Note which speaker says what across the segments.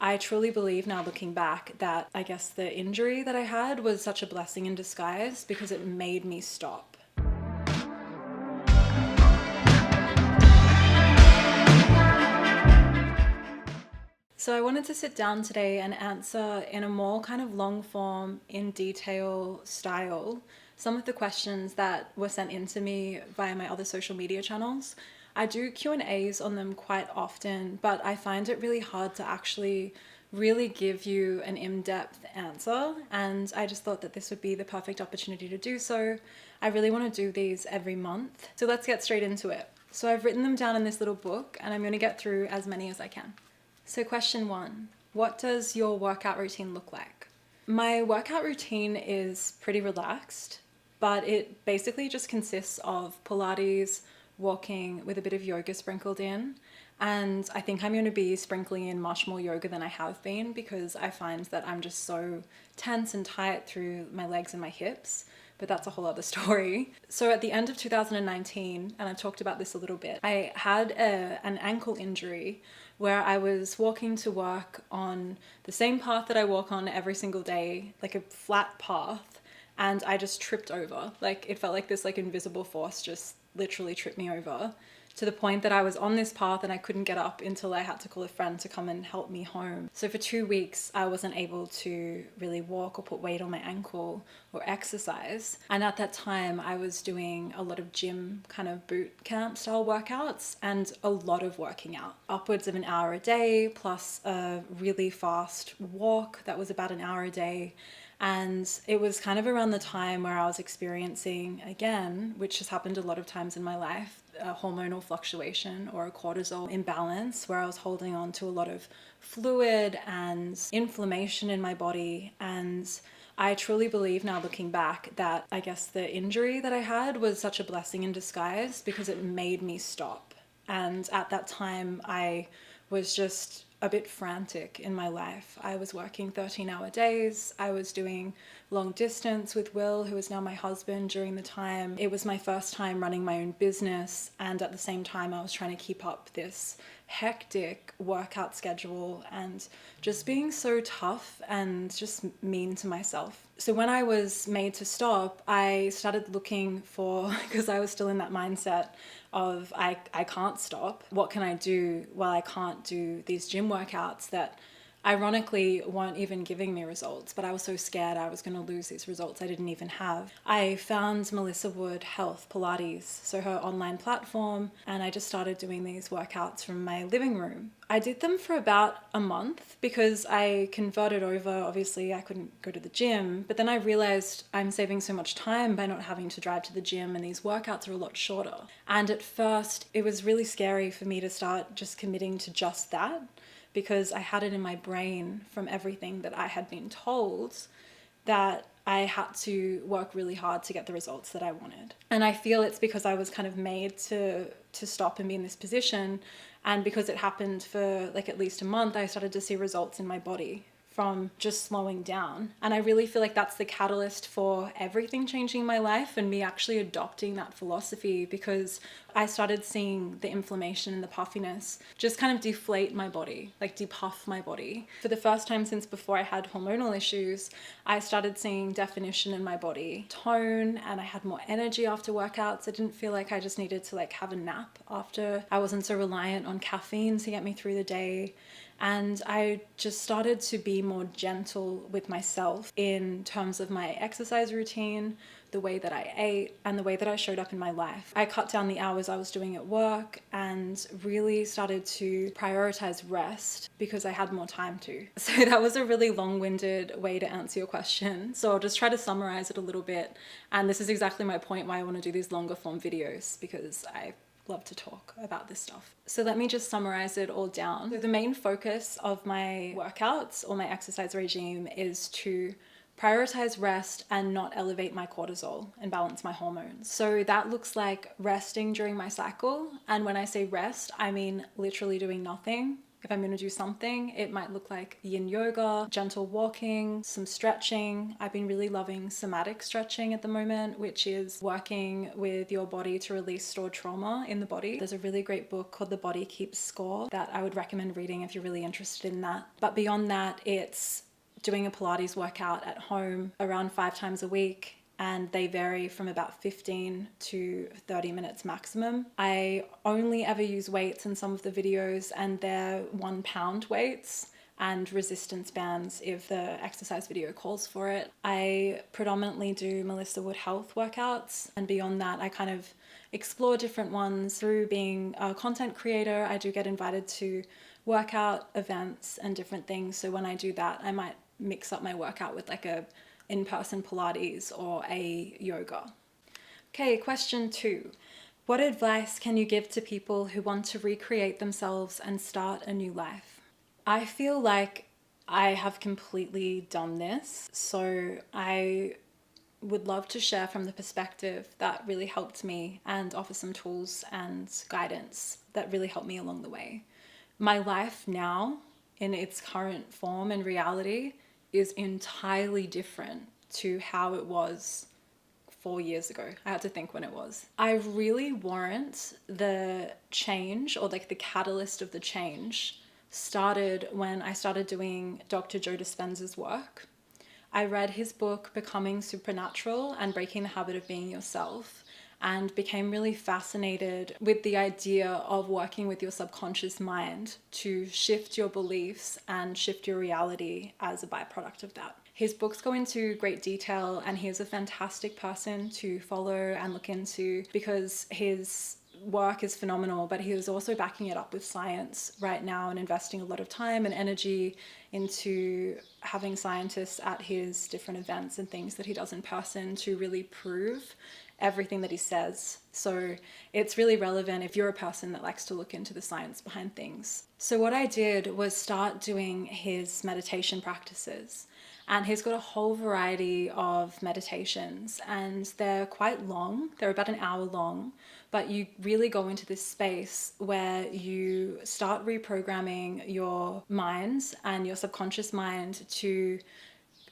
Speaker 1: I truly believe now, looking back, that I guess the injury that I had was such a blessing in disguise because it made me stop. So I wanted to sit down today and answer in a more kind of long form, in detail style, some of the questions that were sent in to me via my other social media channels. I do Q&As on them quite often, but I find it really hard to actually really give you an in-depth answer, and I just thought that this would be the perfect opportunity to do so. I really want to do these every month. So let's get straight into it. So I've written them down in this little book, and I'm going to get through as many as I can. So question 1, what does your workout routine look like? My workout routine is pretty relaxed, but it basically just consists of Pilates, walking with a bit of yoga sprinkled in. And I think I'm going to be sprinkling in much more yoga than I have been because I find that I'm just so tense and tight through my legs and my hips. But that's a whole other story. So at the end of 2019, and I talked about this a little bit, I had an ankle injury where I was walking to work on the same path that I walk on every single day, like a flat path, and I just tripped over. Like, it felt like this like invisible force just literally tripped me over, to the point that I was on this path and I couldn't get up until I had to call a friend to come and help me home. So for 2 weeks, I wasn't able to really walk or put weight on my ankle or exercise. And at that time, I was doing a lot of gym kind of boot camp style workouts and a lot of working out, upwards of an hour a day, plus a really fast walk that was about an hour a day. And it was kind of around the time where I was experiencing, again, which has happened a lot of times in my life, a hormonal fluctuation or a cortisol imbalance, where I was holding on to a lot of fluid and inflammation in my body. And I truly believe now, looking back, that I guess the injury that I had was such a blessing in disguise because it made me stop. And at that time, I was just a bit frantic in my life. I was working 13-hour days. I was doing long distance with Will, who is now my husband, during the time. It was my first time running my own business, and at the same time I was trying to keep up this hectic workout schedule and just being so tough and just mean to myself. So when I was made to stop, I started looking for, because I was still in that mindset of I can't stop. What can I do while I can't do these gym workouts that ironically weren't even giving me results, but I was so scared I was going to lose these results I didn't even have. I found Melissa Wood Health Pilates, so her online platform, and I just started doing these workouts from my living room. I did them for about a month because I converted over. Obviously I couldn't go to the gym, but then I realized I'm saving so much time by not having to drive to the gym, and these workouts are a lot shorter. And at first it was really scary for me to start just committing to just that, because I had it in my brain from everything that I had been told that I had to work really hard to get the results that I wanted. And I feel it's because I was kind of made to stop and be in this position. And because it happened for like at least a month, I started to see results in my body from just slowing down. And I really feel like that's the catalyst for everything changing in my life and me actually adopting that philosophy, because I started seeing the inflammation and the puffiness just kind of deflate my body, like depuff my body. For the first time since before I had hormonal issues, I started seeing definition in my body, tone, and I had more energy after workouts. I didn't feel like I just needed to like have a nap after. I wasn't so reliant on caffeine to get me through the day. And I just started to be more gentle with myself in terms of my exercise routine, the way that I ate, and the way that I showed up in my life. I cut down the hours I was doing at work and really started to prioritize rest because I had more time to. So that was a really long-winded way to answer your question. So I'll just try to summarize it a little bit. And this is exactly my point why I want to do these longer form videos, because I love to talk about this stuff. So let me just summarize it all down. So the main focus of my workouts or my exercise regime is to prioritize rest and not elevate my cortisol and balance my hormones. So that looks like resting during my cycle. And when I say rest, I mean literally doing nothing If I'm going to do something, it might look like yin yoga, gentle walking, some stretching. I've been really loving somatic stretching at the moment, which is working with your body to release stored trauma in the body. There's a really great book called The Body Keeps Score that I would recommend reading if you're really interested in that. But beyond that, it's doing a Pilates workout at home around 5 times a week, and they vary from about 15 to 30 minutes maximum. I only ever use weights in some of the videos, and they're 1 pound weights and resistance bands if the exercise video calls for it. I predominantly do Melissa Wood Health workouts, and beyond that I kind of explore different ones. Through being a content creator, I do get invited to workout events and different things, so when I do that I might mix up my workout with like a in-person Pilates or a yoga. Okay, question 2. What advice can you give to people who want to recreate themselves and start a new life? I feel like I have completely done this, so I would love to share from the perspective that really helped me and offer some tools and guidance that really helped me along the way. My life now, in its current form and reality, is entirely different to how it was 4 years ago. I had to think when it was. I really warrant the change, or like the catalyst of the change, started when I started doing Dr. Joe Dispenza's work. I read his book, Becoming Supernatural and Breaking the Habit of Being Yourself, and became really fascinated with the idea of working with your subconscious mind to shift your beliefs and shift your reality as a byproduct of that. His books go into great detail, and he is a fantastic person to follow and look into because his work is phenomenal, but he is also backing it up with science right now and investing a lot of time and energy into having scientists at his different events and things that he does in person to really prove everything that he says. So it's really relevant if you're a person that likes to look into the science behind things. So what I did was start doing his meditation practices. And he's got a whole variety of meditations, and they're quite long. They're about an hour long, but you really go into this space where you start reprogramming your mind and your subconscious mind to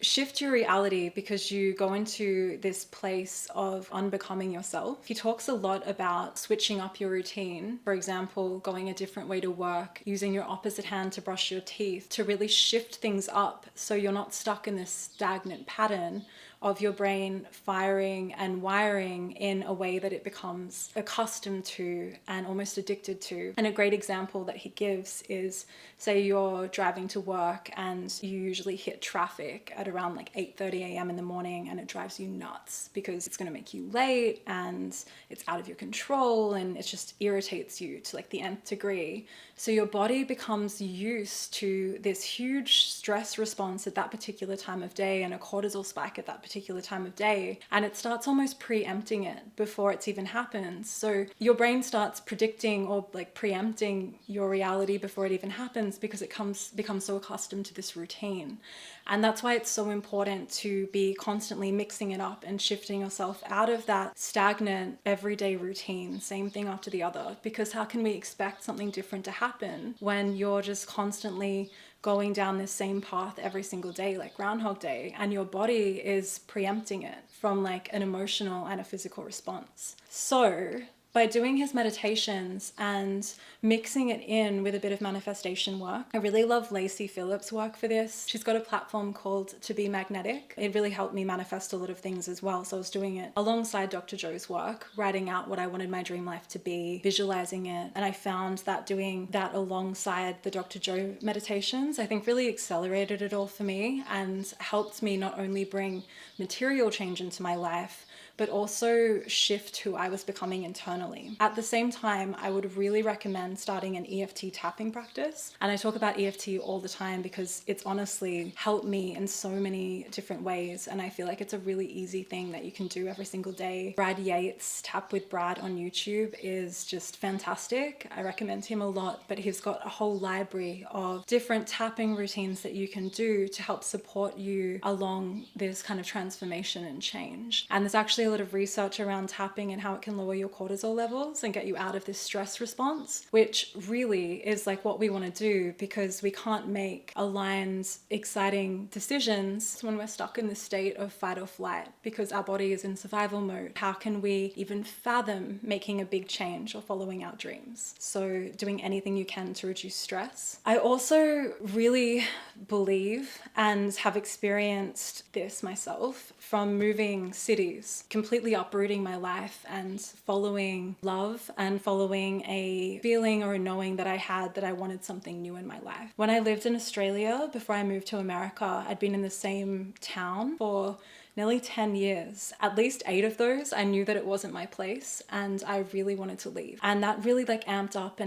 Speaker 1: shift your reality, because you go into this place of unbecoming yourself. He talks a lot about switching up your routine. For example, going a different way to work, using your opposite hand to brush your teeth, to really shift things up so you're not stuck in this stagnant pattern of your brain firing and wiring in a way that it becomes accustomed to and almost addicted to. And a great example that he gives is, say you're driving to work and you usually hit traffic at around like 8:30 a.m. in the morning, and it drives you nuts because it's going to make you late and it's out of your control and it just irritates you to like the nth degree. So your body becomes used to this huge stress response at that particular time of day and a cortisol spike at that particular time of day, and it starts almost preempting it before it's even happened. So your brain starts predicting or like preempting your reality before it even happens because it becomes so accustomed to this routine. And that's why it's so important to be constantly mixing it up and shifting yourself out of that stagnant everyday routine, same thing after the other, because how can we expect something different to happen when you're just constantly going down this same path every single day, like Groundhog Day, and your body is preempting it from like an emotional and a physical response. So by doing his meditations and mixing it in with a bit of manifestation work. I really love Lacey Phillips' work for this. She's got a platform called To Be Magnetic. It really helped me manifest a lot of things as well. So I was doing it alongside Dr. Joe's work, writing out what I wanted my dream life to be, visualizing it. And I found that doing that alongside the Dr. Joe meditations, I think really accelerated it all for me and helped me not only bring material change into my life, but also shift who I was becoming internally. At the same time, I would really recommend starting an EFT tapping practice. And I talk about EFT all the time because it's honestly helped me in so many different ways. And I feel like it's a really easy thing that you can do every single day. Brad Yates' Tap with Brad on YouTube is just fantastic. I recommend him a lot, but he's got a whole library of different tapping routines that you can do to help support you along this kind of transformation and change. And there's actually a a lot of research around tapping and how it can lower your cortisol levels and get you out of this stress response, which really is like what we want to do, because we can't make aligned, exciting decisions when we're stuck in the state of fight or flight because our body is in survival mode. How can we even fathom making a big change or following our dreams? So doing anything you can to reduce stress. I also really believe and have experienced this myself from moving cities, completely uprooting my life and following love and following a feeling or a knowing that I had that I wanted something new in my life. When I lived in Australia, before I moved to America, I'd been in the same town for nearly 10 years. At least 8 of those, I knew that it wasn't my place and I really wanted to leave. And that really like amped up,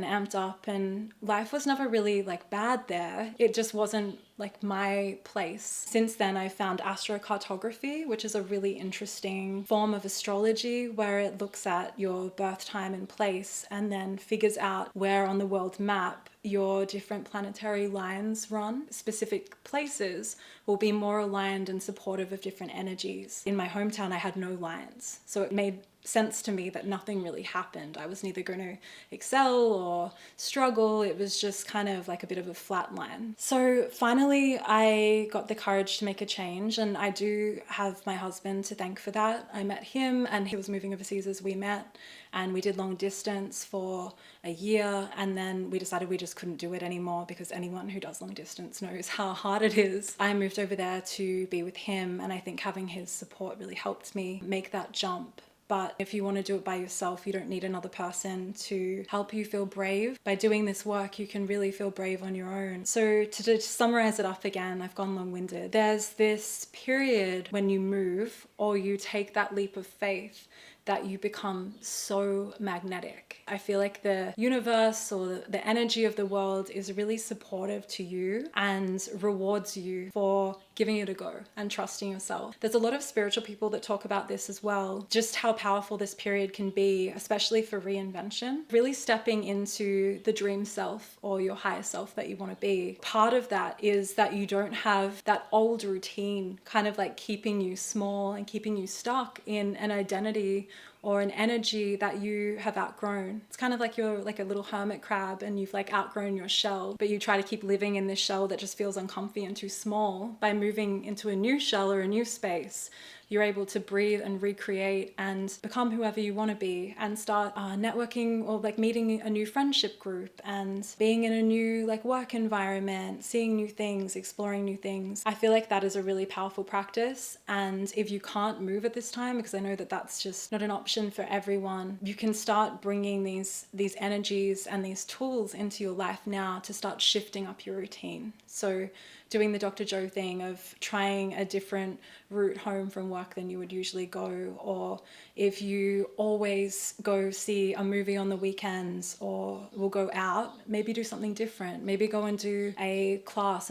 Speaker 1: and life was never really like bad there. It just wasn't like my place. Since then, I found astrocartography, which is a really interesting form of astrology where it looks at your birth time and place and then figures out where on the world map your different planetary lines run. Specific places will be more aligned and supportive of different energies. In my hometown, I had no lines, so it made sense to me that nothing really happened. I was neither going to excel or struggle. It was just kind of like a bit of a flat line. So finally, I got the courage to make a change, and I do have my husband to thank for that. I met him and he was moving overseas as we met, and we did long distance for a year, and then we decided we just couldn't do it anymore because anyone who does long distance knows how hard it is. I moved over there to be with him, and I think having his support really helped me make that jump. But if you want to do it by yourself, you don't need another person to help you feel brave. By doing this work, you can really feel brave on your own. So to just summarize it up again, I've gone long-winded. There's this period when you move or you take that leap of faith that you become so magnetic. I feel like the universe or the energy of the world is really supportive to you and rewards you for giving it a go and trusting yourself. There's a lot of spiritual people that talk about this as well, just how powerful this period can be, especially for reinvention. Really stepping into the dream self or your higher self that you want to be. Part of that is that you don't have that old routine kind of like keeping you small and keeping you stuck in an identity or an energy that you have outgrown. It's kind of like you're like a little hermit crab and you've like outgrown your shell, but you try to keep living in this shell that just feels uncomfy and too small. By moving into a new shell or a new space, you're able to breathe and recreate and become whoever you want to be and start networking or like meeting a new friendship group and being in a new like work environment, seeing new things, exploring new things. I feel like that is a really powerful practice. And if you can't move at this time, because I know that that's just not an option for everyone, you can start bringing these energies and these tools into your life now to start shifting up your routine. So doing the Dr. Joe thing of trying a different route home from work than you would usually go, or if you always go see a movie on the weekends or will go out, maybe do something different. Maybe go and do an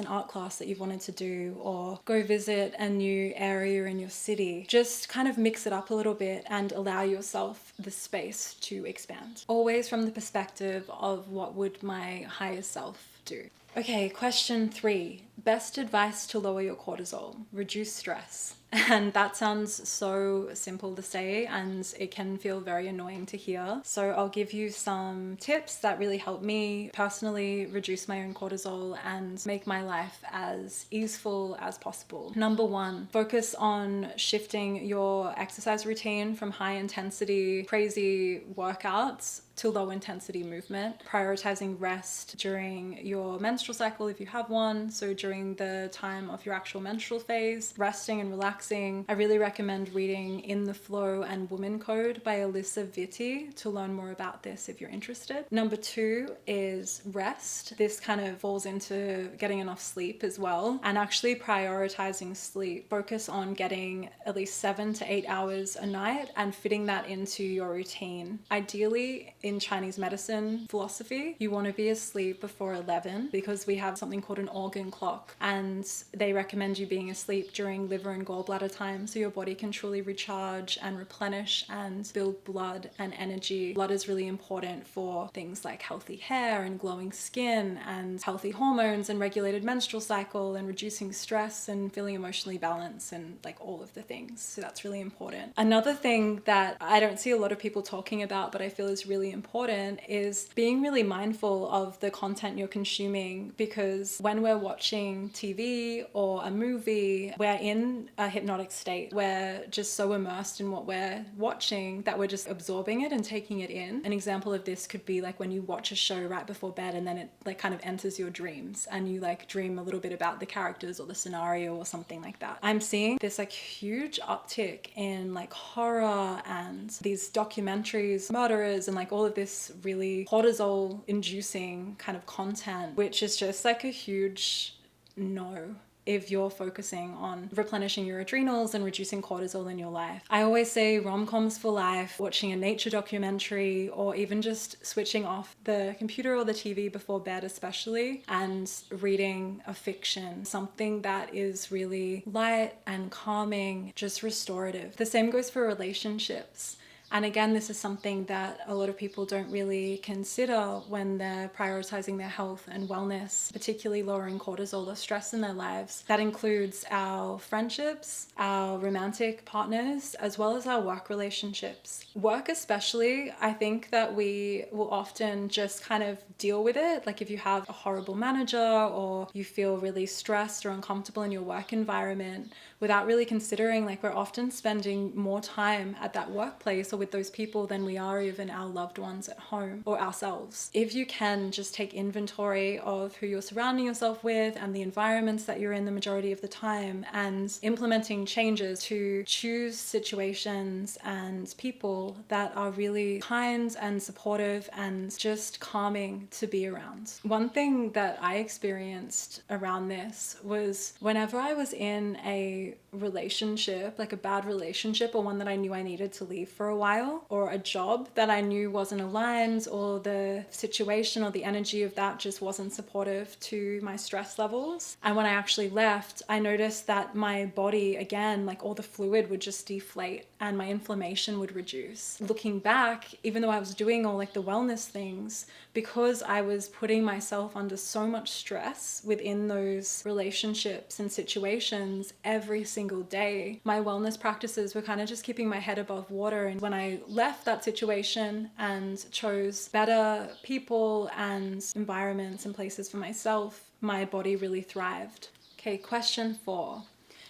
Speaker 1: art class that you've wanted to do, or go visit a new area in your city. Just kind of mix it up a little bit and allow yourself the space to expand. Always from the perspective of what would my higher self do. Okay, question 3. Best advice to lower your cortisol, reduce stress. And that sounds so simple to say, and it can feel very annoying to hear. So I'll give you some tips that really help me personally reduce my own cortisol and make my life as easeful as possible. Number 1, focus on shifting your exercise routine from high intensity, crazy workouts to low intensity movement, prioritizing rest during your menstrual cycle if you have one. So during the time of your actual menstrual phase, resting and relaxing. I really recommend reading In the Flow and Woman Code by Alyssa Vitti to learn more about this if you're interested. Number 2 is rest. This kind of falls into getting enough sleep as well, and actually prioritizing sleep. Focus on getting at least 7 to 8 hours a night and fitting that into your routine. Ideally, in Chinese medicine philosophy, you want to be asleep before 11 because we have something called an organ clock, and they recommend you being asleep during liver and gallbladder time so your body can truly recharge and replenish and build blood and energy. Blood is really important for things like healthy hair and glowing skin and healthy hormones and regulated menstrual cycle and reducing stress and feeling emotionally balanced and like all of the things. So that's really important. Another thing that I don't see a lot of people talking about, but I feel is really important, is being really mindful of the content you're consuming, because when we're watching TV or a movie, we're in a hypnotic state. We're just so immersed in what we're watching that we're just absorbing it and taking it in. An example of this could be like when you watch a show right before bed and then it like kind of enters your dreams and you like dream a little bit about the characters or the scenario or something like that. I'm seeing this like huge uptick in like horror and these documentaries, murderers, and like all of this really cortisol inducing kind of content, which is just like a huge no if you're focusing on replenishing your adrenals and reducing cortisol in your life. I always say rom-coms for life, watching a nature documentary, or even just switching off the computer or the TV before bed especially, and reading a fiction, something that is really light and calming, just restorative. The same goes for relationships. And again, this is something that a lot of people don't really consider when they're prioritizing their health and wellness, particularly lowering cortisol or stress in their lives. That includes our friendships, our romantic partners, as well as our work relationships. Work especially, I think that we will often just kind of deal with it. Like if you have a horrible manager or you feel really stressed or uncomfortable in your work environment, without really considering like we're often spending more time at that workplace or with those people than we are even our loved ones at home or ourselves. If you can just take inventory of who you're surrounding yourself with and the environments that you're in the majority of the time, and implementing changes to choose situations and people that are really kind and supportive and just calming to be around. One thing that I experienced around this was whenever I was in a relationship, like a bad relationship or one that I knew I needed to leave for a while, or a job that I knew wasn't aligned, or the situation or the energy of that just wasn't supportive to my stress levels. And when I actually left, I noticed that my body, again, like all the fluid would just deflate and my inflammation would reduce. Looking back, even though I was doing all like the wellness things, because I was putting myself under so much stress within those relationships and situations every single day, my wellness practices were kind of just keeping my head above water. And when I left that situation and chose better people and environments and places for myself, my body really thrived. Okay, question 4.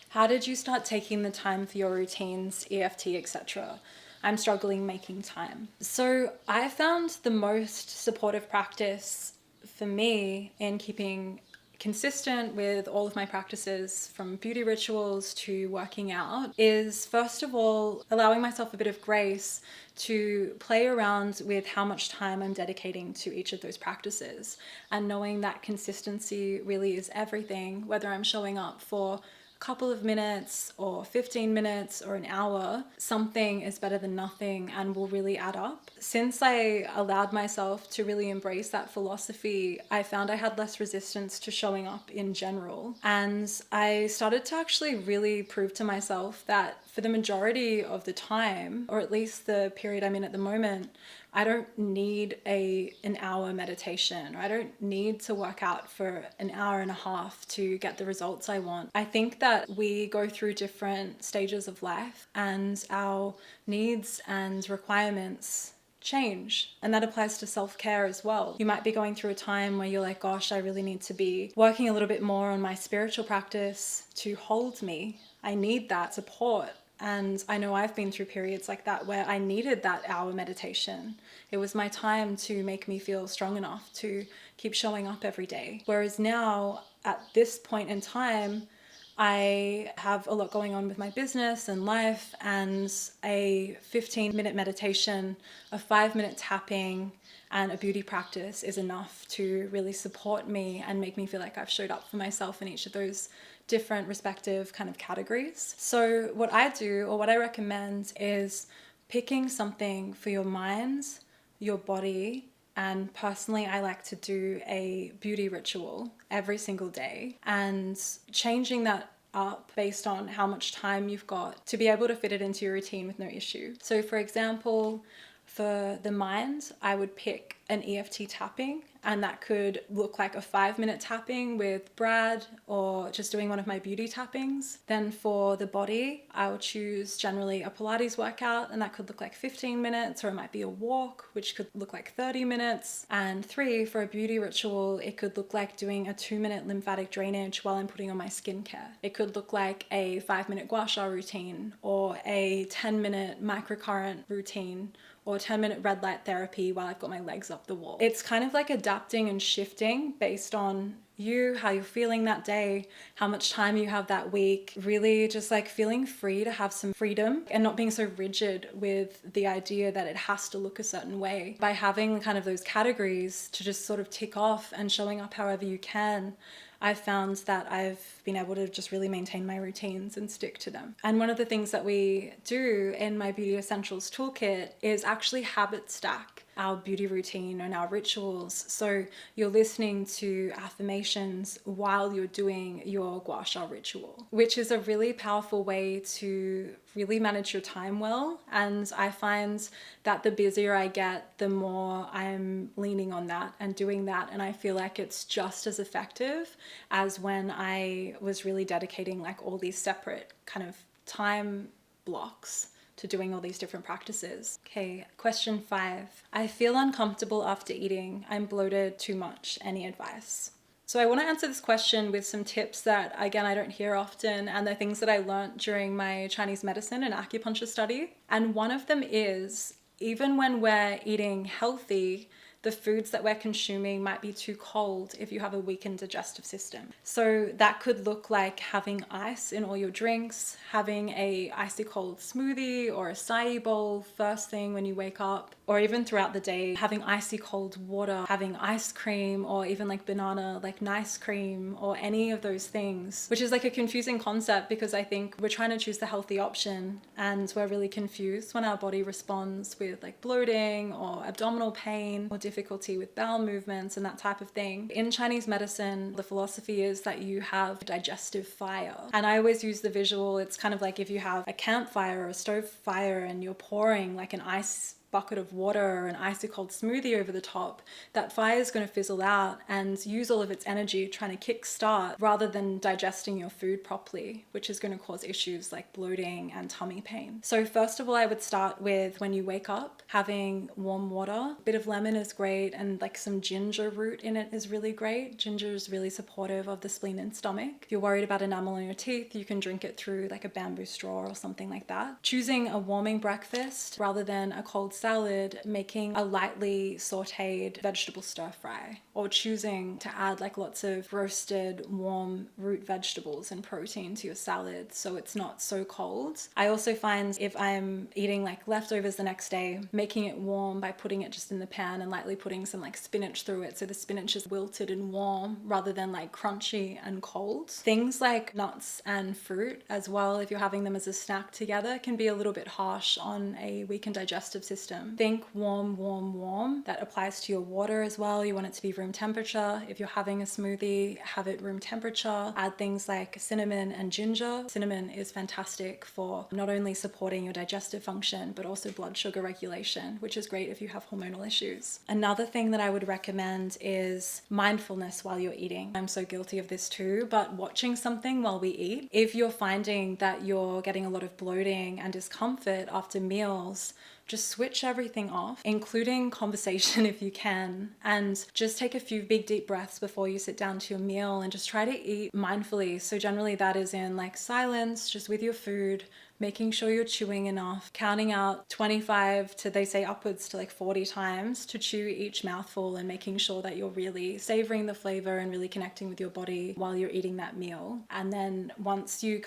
Speaker 1: How did you start taking the time for your routines, EFT, etc.? I'm struggling making time. So I found the most supportive practice for me in keeping consistent with all of my practices, from beauty rituals to working out, is first of all allowing myself a bit of grace to play around with how much time I'm dedicating to each of those practices, and knowing that consistency really is everything, whether I'm showing up for couple of minutes or 15 minutes or an hour, something is better than nothing and will really add up. Since I allowed myself to really embrace that philosophy, I found I had less resistance to showing up in general. And I started to actually really prove to myself that for the majority of the time, or at least the period I'm in at the moment, I don't need an hour meditation, or I don't need to work out for an hour and a half to get the results I want. I think that we go through different stages of life and our needs and requirements change, and that applies to self-care as well. You might be going through a time where you're like, gosh, I really need to be working a little bit more on my spiritual practice to hold me. I need that support. And I know I've been through periods like that where I needed that hour meditation. It was my time to make me feel strong enough to keep showing up every day. Whereas now, at this point in time, I have a lot going on with my business and life, and a 15-minute meditation, a 5-minute tapping, and a beauty practice is enough to really support me and make me feel like I've showed up for myself in each of those different respective kind of categories. So what I do, or what I recommend, is picking something for your mind, your body. And personally, I like to do a beauty ritual every single day, and changing that up based on how much time you've got to be able to fit it into your routine with no issue. So for example, for the mind, I would pick an EFT tapping, and that could look like a 5-minute tapping with Brad, or just doing one of my beauty tappings. Then for the body, I would choose generally a Pilates workout, and that could look like 15 minutes, or it might be a walk, which could look like 30 minutes. And 3, for a beauty ritual, it could look like doing a 2-minute lymphatic drainage while I'm putting on my skincare. It could look like a 5-minute gua sha routine, or a 10-minute microcurrent routine, or 10-minute red light therapy while I've got my legs up the wall. It's kind of like adapting and shifting based on you, how you're feeling that day, how much time you have that week. Really just like feeling free to have some freedom and not being so rigid with the idea that it has to look a certain way. By having kind of those categories to just sort of tick off and showing up however you can, I've found that I've been able to just really maintain my routines and stick to them. And one of the things that we do in my Beauty Essentials toolkit is actually habit stack our beauty routine and our rituals. So you're listening to affirmations while you're doing your gua sha ritual, which is a really powerful way to really manage your time well. And I find that the busier I get, the more I'm leaning on that and doing that. And I feel like it's just as effective as when I was really dedicating like all these separate kind of time blocks to doing all these different practices. Okay, question 5. I feel uncomfortable after eating. I'm bloated too much. Any advice? So I want to answer this question with some tips that, again, I don't hear often, and they're things that I learned during my Chinese medicine and acupuncture study. And one of them is, even when we're eating healthy, the foods that we're consuming might be too cold if you have a weakened digestive system. So that could look like having ice in all your drinks, having a icy cold smoothie or acai bowl first thing when you wake up, or even throughout the day, having icy cold water, having ice cream, or even like banana, like nice cream, or any of those things, which is like a confusing concept because I think we're trying to choose the healthy option and we're really confused when our body responds with like bloating or abdominal pain or difficulty with bowel movements and that type of thing. In Chinese medicine, the philosophy is that you have digestive fire. And I always use the visual, it's kind of like if you have a campfire or a stove fire and you're pouring like an ice bucket of water or an icy cold smoothie over the top, that fire is going to fizzle out and use all of its energy trying to kickstart rather than digesting your food properly, which is going to cause issues like bloating and tummy pain. So first of all, I would start with when you wake up, having warm water. A bit of lemon is great, and like some ginger root in it is really great. Ginger is really supportive of the spleen and stomach. If you're worried about enamel on your teeth, you can drink it through like a bamboo straw or something like that. Choosing a warming breakfast rather than a cold salad, making a lightly sauteed vegetable stir fry, or choosing to add like lots of roasted warm root vegetables and protein to your salad so it's not so cold. I also find if I'm eating like leftovers the next day, making it warm by putting it just in the pan and lightly putting some like spinach through it so the spinach is wilted and warm rather than like crunchy and cold. Things like nuts and fruit as well, if you're having them as a snack together, can be a little bit harsh on a weakened digestive system. Think warm, warm, warm. That applies to your water as well. You want it to be room temperature. If you're having a smoothie, have it room temperature. Add things like cinnamon and ginger. Cinnamon is fantastic for not only supporting your digestive function, but also blood sugar regulation, which is great if you have hormonal issues. Another thing that I would recommend is mindfulness while you're eating. I'm so guilty of this too, but watching something while we eat. If you're finding that you're getting a lot of bloating and discomfort after meals, just switch everything off, including conversation if you can, and just take a few big deep breaths before you sit down to your meal and just try to eat mindfully. So generally that is in like silence, just with your food, making sure you're chewing enough, counting out 25 to, they say, upwards to like 40 times to chew each mouthful, and making sure that you're really savoring the flavor and really connecting with your body while you're eating that meal. And then once you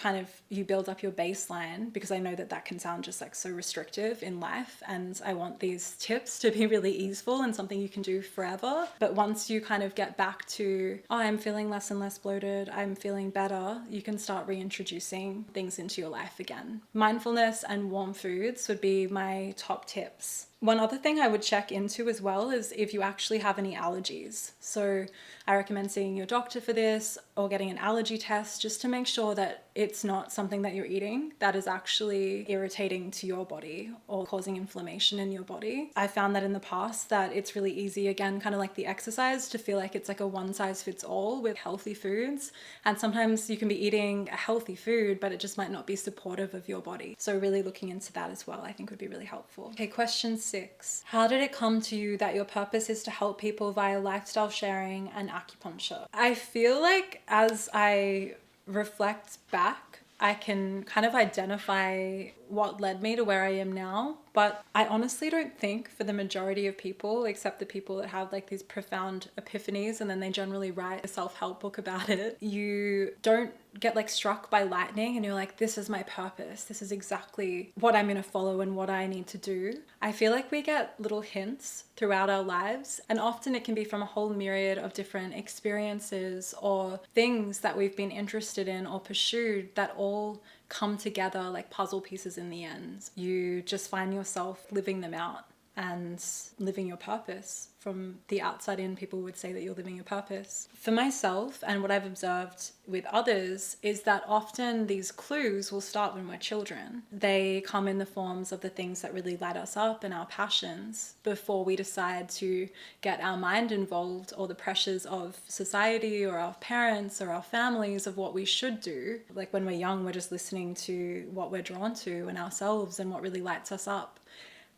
Speaker 1: build up your baseline, because I know that that can sound just like so restrictive in life, and I want these tips to be really easeful and something you can do forever. But once you kind of get back to, oh, I'm feeling less and less bloated, I'm feeling better, you can start reintroducing things into your life again. Mindfulness and warm foods would be my top tips. One other thing I would check into as well is if you actually have any allergies. So I recommend seeing your doctor for this or getting an allergy test just to make sure that it's not something that you're eating that is actually irritating to your body or causing inflammation in your body. I found that in the past that it's really easy, again, kind of like the exercise, to feel like it's like a one size fits all with healthy foods. And sometimes you can be eating a healthy food, but it just might not be supportive of your body. So really looking into that as well, I think would be really helpful. Okay, question 6. How did it come to you that your purpose is to help people via lifestyle sharing and acupuncture? I feel like as I reflect back, I can kind of identify what led me to where I am now. But I honestly don't think for the majority of people, except the people that have like these profound epiphanies and then they generally write a self-help book about it, you don't get like struck by lightning and you're like, this is my purpose. This is exactly what I'm going to follow and what I need to do. I feel like we get little hints throughout our lives, and often it can be from a whole myriad of different experiences or things that we've been interested in or pursued that all come together like puzzle pieces in the end. You just find yourself living them out and living your purpose. From the outside in, people would say that you're living your purpose. For myself, and what I've observed with others, is that often these clues will start when we're children. They come in the forms of the things that really light us up and our passions before we decide to get our mind involved, or the pressures of society or our parents or our families of what we should do. Like when we're young, we're just listening to what we're drawn to in ourselves and what really lights us up.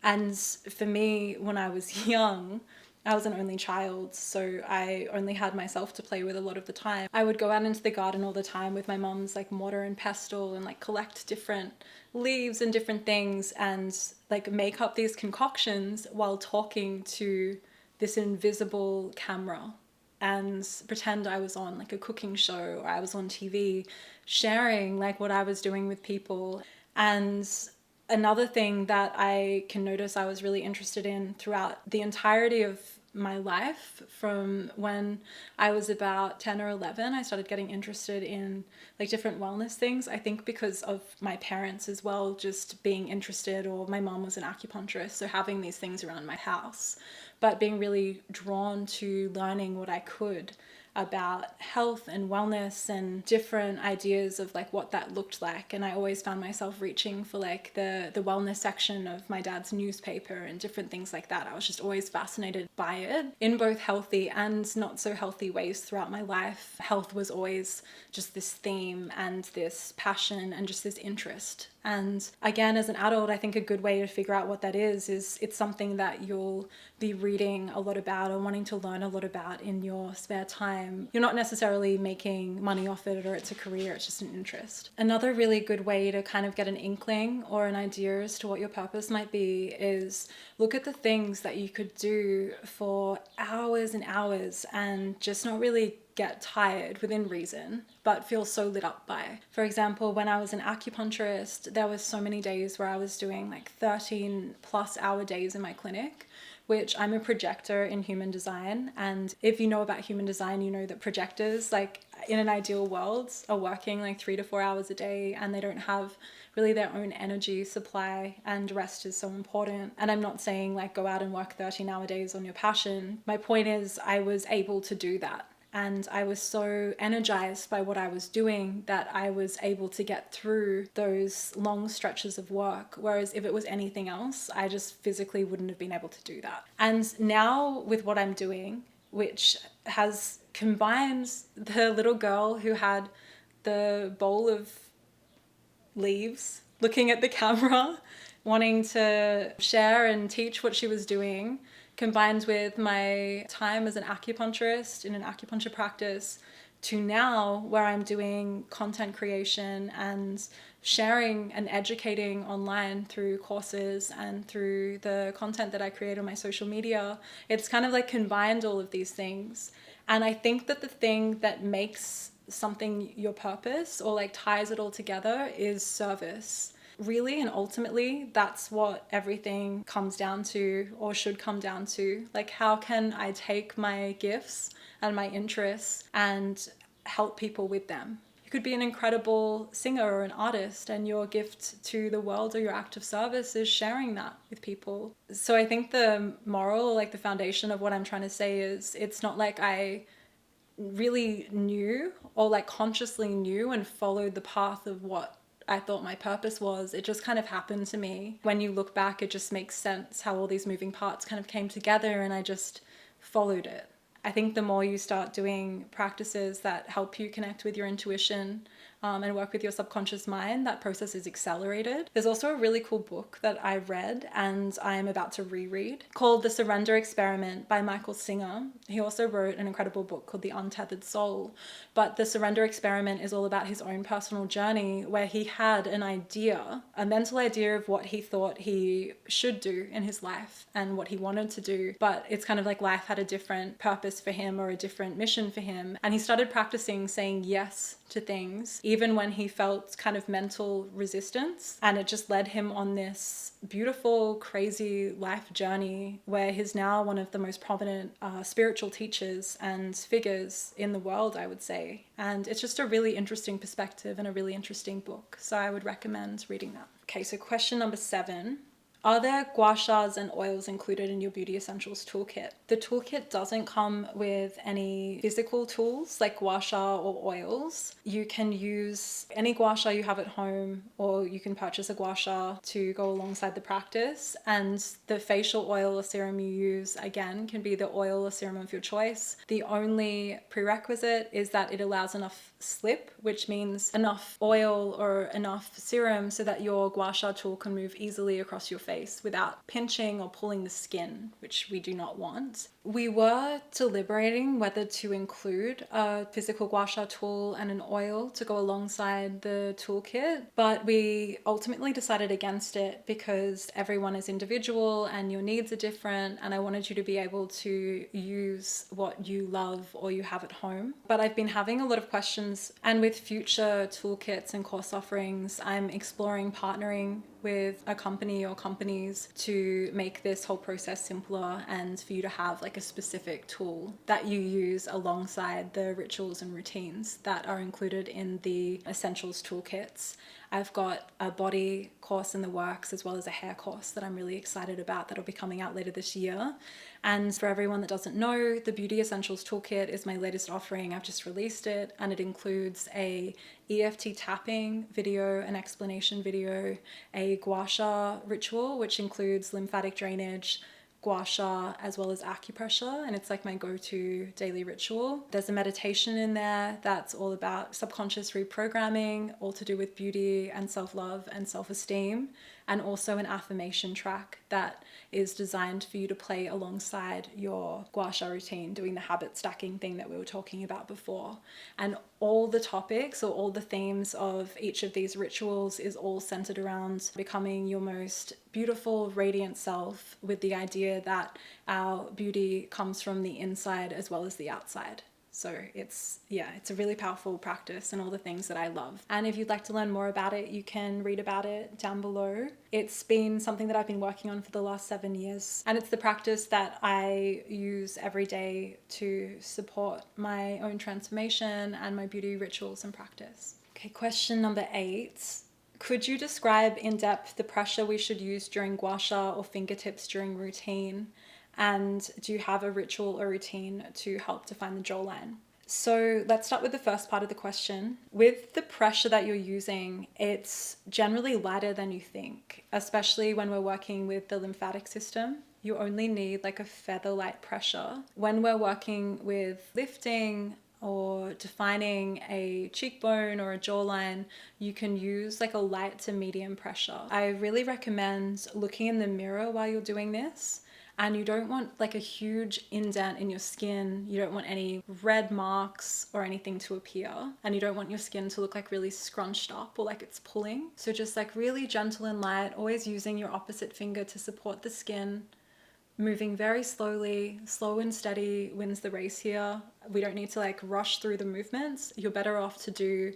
Speaker 1: And for me, when I was young, I was an only child, so I only had myself to play with a lot of the time. I would go out into the garden all the time with my mom's like mortar and pestle and like collect different leaves and different things and like make up these concoctions while talking to this invisible camera and pretend I was on like a cooking show or I was on TV sharing like what I was doing with people. And another thing that I can notice I was really interested in throughout the entirety of my life, from when I was about 10 or 11, I started getting interested in like different wellness things. I think because of my parents as well, just being interested, or my mom was an acupuncturist, so having these things around my house, but being really drawn to learning what I could about health and wellness and different ideas of like what that looked like. And I always found myself reaching for like the wellness section of my dad's newspaper and different things like that. I was just always fascinated by it in both healthy and not so healthy ways throughout my life. Health was always just this theme and this passion and just this interest. And again, as an adult, I think a good way to figure out what that is it's something that you'll be reading a lot about or wanting to learn a lot about in your spare time. You're not necessarily making money off it or it's a career, it's just an interest. Another really good way to kind of get an inkling or an idea as to what your purpose might be is look at the things that you could do for hours and hours and just not really get tired within reason, but feel so lit up by. For example, when I was an acupuncturist, there was so many days where I was doing like 13 plus hour days in my clinic, which I'm a projector in human design. And if you know about human design, you know that projectors, like in an ideal world, are working like 3 to 4 hours a day and they don't have really their own energy supply, and rest is so important. And I'm not saying like go out and work 13-hour days on your passion. My point is I was able to do that. And I was so energized by what I was doing that I was able to get through those long stretches of work. Whereas if it was anything else, I just physically wouldn't have been able to do that. And now with what I'm doing, which has combined the little girl who had the bowl of leaves looking at the camera, wanting to share and teach what she was doing, combined with my time as an acupuncturist in an acupuncture practice, to now where I'm doing content creation and sharing and educating online through courses and through the content that I create on my social media. It's kind of like combined all of these things. And I think that the thing that makes something your purpose or like ties it all together is service. Really and ultimately, that's what everything comes down to, or should come down to. Like, how can I take my gifts and my interests and help people with them? You could be an incredible singer or an artist, and your gift to the world or your act of service is sharing that with people. So I think the moral, like the foundation of what I'm trying to say is, it's not like I really knew or like consciously knew and followed the path of what I thought my purpose was. It just kind of happened to me. When you look back, it just makes sense how all these moving parts kind of came together, and I just followed it. I think the more you start doing practices that help you connect with your intuition, and work with your subconscious mind, that process is accelerated. There's also a really cool book that I read and I am about to reread called The Surrender Experiment by Michael Singer. He also wrote an incredible book called The Untethered Soul. But The Surrender Experiment is all about his own personal journey, where he had an idea, a mental idea of what he thought he should do in his life and what he wanted to do. But it's kind of like life had a different purpose for him or a different mission for him. And he started practicing saying yes to things, even when he felt kind of mental resistance. And it just led him on this beautiful, crazy life journey where he's now one of the most prominent spiritual teachers and figures in the world, I would say. And it's just a really interesting perspective and a really interesting book. So I would recommend reading that. Okay, so question number 7. Are there gua shas and oils included in your Beauty Essentials toolkit? The toolkit doesn't come with any physical tools like gua sha or oils. You can use any gua sha you have at home, or you can purchase a gua sha to go alongside the practice. And the facial oil or serum you use, again, can be the oil or serum of your choice. The only prerequisite is that it allows enough slip, which means enough oil or enough serum so that your gua sha tool can move easily across your face without pinching or pulling the skin, which we do not want. We were deliberating whether to include a physical gua sha tool and an oil to go alongside the toolkit, but we ultimately decided against it because everyone is individual and your needs are different, and I wanted you to be able to use what you love or you have at home. But I've been having a lot of questions, and with future toolkits and course offerings, I'm exploring partnering with a company or companies to make this whole process simpler and for you to have like a specific tool that you use alongside the rituals and routines that are included in the Essentials toolkits. I've got a body course in the works as well as a hair course that I'm really excited about that'll be coming out later this year. And for everyone that doesn't know, the Beauty Essentials Toolkit is my latest offering. I've just released it, and it includes a EFT tapping video, an explanation video, a gua sha ritual, which includes lymphatic drainage, gua sha, as well as acupressure, and it's like my go-to daily ritual. There's a meditation in there that's all about subconscious reprogramming, all to do with beauty and self-love and self-esteem, and also an affirmation track that is designed for you to play alongside your gua sha routine, doing the habit stacking thing that we were talking about before. And all the topics or all the themes of each of these rituals is all centered around becoming your most beautiful, radiant self, with the idea that our beauty comes from the inside as well as the outside. So it's a really powerful practice and all the things that I love. And if you'd like to learn more about it, you can read about it down below. It's been something that I've been working on for the last 7 years. And it's the practice that I use every day to support my own transformation and my beauty rituals and practice. Okay, question number 8. Could you describe in depth the pressure we should use during gua sha or fingertips during routine? And do you have a ritual or routine to help define the jawline? So let's start with the first part of the question. With the pressure that you're using, it's generally lighter than you think, especially when we're working with the lymphatic system. You only need like a feather light pressure. When we're working with lifting or defining a cheekbone or a jawline, you can use like a light to medium pressure. I really recommend looking in the mirror while you're doing this. And you don't want like a huge indent in your skin. You don't want any red marks or anything to appear. And you don't want your skin to look like really scrunched up or like it's pulling. So just like really gentle and light, always using your opposite finger to support the skin, moving very slowly. Slow and steady wins the race here. We don't need to like rush through the movements. You're better off to do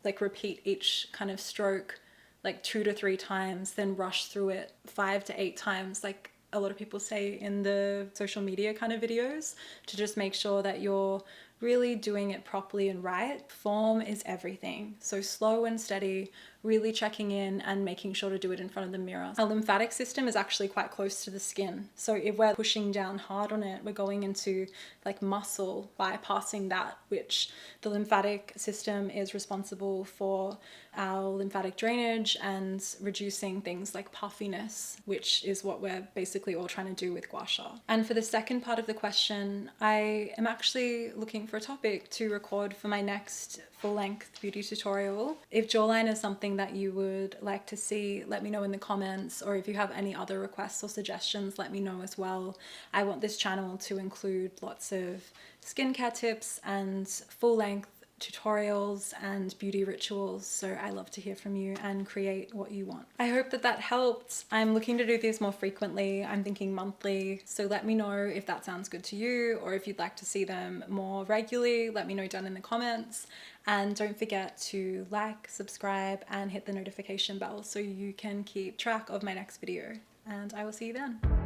Speaker 1: like repeat each kind of stroke like 2 to 3 times than rush through it 5 to 8 times like a lot of people say in the social media kind of videos, to just make sure that you're really doing it properly and right. Form is everything. So slow and steady, really checking in and making sure to do it in front of the mirror. Our lymphatic system is actually quite close to the skin. So if we're pushing down hard on it, we're going into like muscle, bypassing that, which the lymphatic system is responsible for our lymphatic drainage and reducing things like puffiness, which is what we're basically all trying to do with gua sha. And for the second part of the question, I am actually looking for a topic to record for my next full-length beauty tutorial. If jawline is something that you would like to see, let me know in the comments, or if you have any other requests or suggestions, let me know as well. I want this channel to include lots of skincare tips and full-length tutorials and beauty rituals, so I love to hear from you and create what you want. I hope that helped. I'm looking to do these more frequently. I'm thinking monthly, so let me know if that sounds good to you, or if you'd like to see them more regularly, let me know down in the comments. And don't forget to like, subscribe, and hit the notification bell so you can keep track of my next video. And I will see you then.